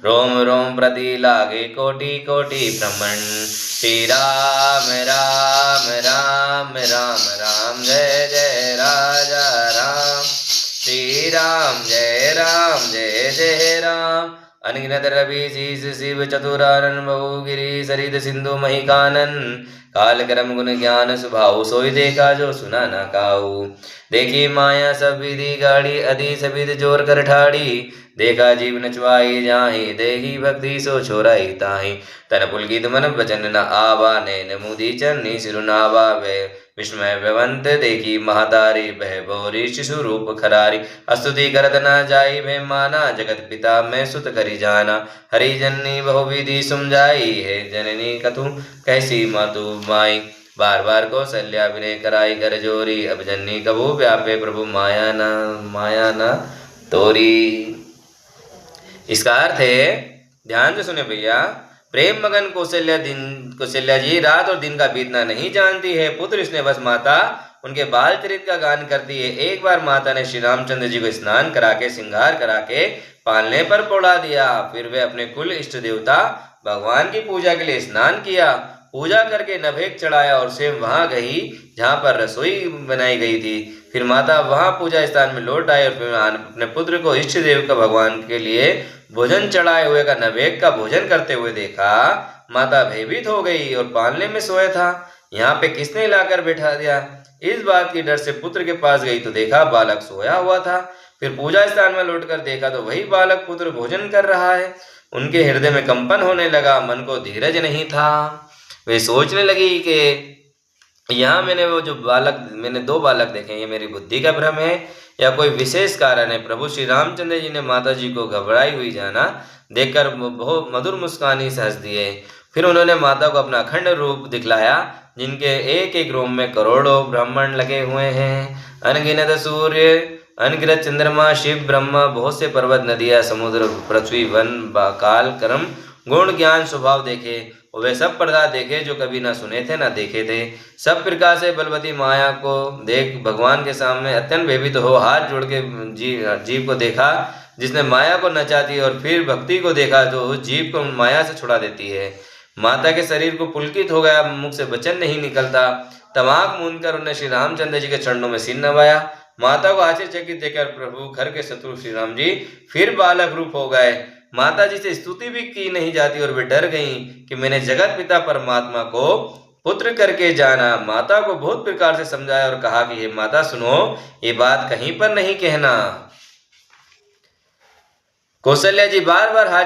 रोम रोम प्रति लागे कोटि कोटि भ्रमण। श्री राम राम राम राम राम जय जय राजा राम। श्री राम जय जय राम। अनगिनत रवि शीस शिव चतुरानन बहु गिरि सरित सिंधु मही कानन। काल करम गुण ज्ञान सुभाऊ सोई देखा जो सुना ना काऊ। देखी माया सब विधि गाड़ी अधि सबिद जोर कर ठाड़ी। देखा जीव नचवाई जाहि देही भक्ति सो छोराई ताहि। तन पुलकित मन वचन न आवा नैन मुदी चन्नी सिरु नावा वे विस्मय व्यवंत देखी महातारी बह बोरी शिशु रूप खरारी। अस्तुति करत न जाई भे माना जगत पिता मैं सुत करी जाना। हरि जननी बहु विधि समझाई है जननी कथु कैसी मातु माई। बार बार कौशल्या विनय कराई कर जोरी। अब जननी कबू व्यापे प्रभु माया न तोरी। इसका अर्थ है, ध्यान से सुने भैया। प्रेम मगन कौशल्या जी रात और दिन का बीतना नहीं जानती है। पुत्र स्नेह बस माता उनके बाल चरित का गान करती है। एक बार माता ने श्री रामचंद्र जी को स्नान करा के श्रृंगार करा के पालने पर पौड़ा दिया। फिर वे अपने कुल इष्ट देवता भगवान की पूजा के लिए स्नान किया। पूजा करके नभेक चढ़ाया और स्वयं वहां गई जहां पर रसोई बनाई गई थी। फिर माता वहां पूजा स्थान में लौट आई और फिर अपने पुत्र को इष्ट देव का भगवान के लिए भोजन चढ़ाए हुए का नवेक का भोजन करते हुए देखा। माता भयभीत हो गई और पालने में सोया था। यहाँ पे किसने लाकर बैठा दिया। इस बात की डर से पुत्र के पास गई तो देखा बालक सोया हुआ था। फिर पूजा स्थान में लौटकर देखा तो वही बालक पुत्र भोजन कर रहा है। उनके हृदय में कंपन होने लगा, मन को धीरज नहीं था। वे सोचने लगी कि यहाँ मैंने दो बालक देखे, ये मेरी बुद्धि का भ्रम है या कोई विशेष कारण है। प्रभु श्री रामचंद्र जी ने माता जी को घबराई हुई जाना देखकर बहुत मधुर मुस्कानी से हंस दिए। फिर उन्होंने माता को अपना अखंड रूप दिखलाया जिनके एक एक रोम में करोड़ों ब्राह्मण लगे हुए हैं। अनगिनत सूर्य, अनगिनत चंद्रमा, शिव ब्रह्मा, बहुत से पर्वत, नदियाँ, समुद्र, पृथ्वी, वन, काल कर्म गुण ज्ञान स्वभाव देखे। वे सब पदार्थ देखे जो कभी ना सुने थे ना देखे थे। सब प्रकार से बलवती माया को देख भगवान के सामने अत्यंत भयभीत हो हाथ जोड़ के जीव को देखा जिसने माया को नचाती और फिर भक्ति को देखा तो उस जीव को माया से छुड़ा देती है। माता के शरीर को पुलकित हो गया, मुख से वचन नहीं निकलता। तमाक मूंदकर उन्हें श्री रामचंद्र जी के चरणों में सिर नवाया। माता को आश्चर्यचकित देखकर प्रभु घर के शत्रु श्री राम जी फिर बालक रूप हो गए। माता जी से स्तुति भी की नहीं जाती और वे डर गईं कि मैंने जगत पिता परमात्मा को पुत्र करके जाना। माता को बहुत प्रकार से समझाया और कहा कि हे माता सुनो, ये बात कहीं पर नहीं कहना। कौशल्या जी बार बार हाथ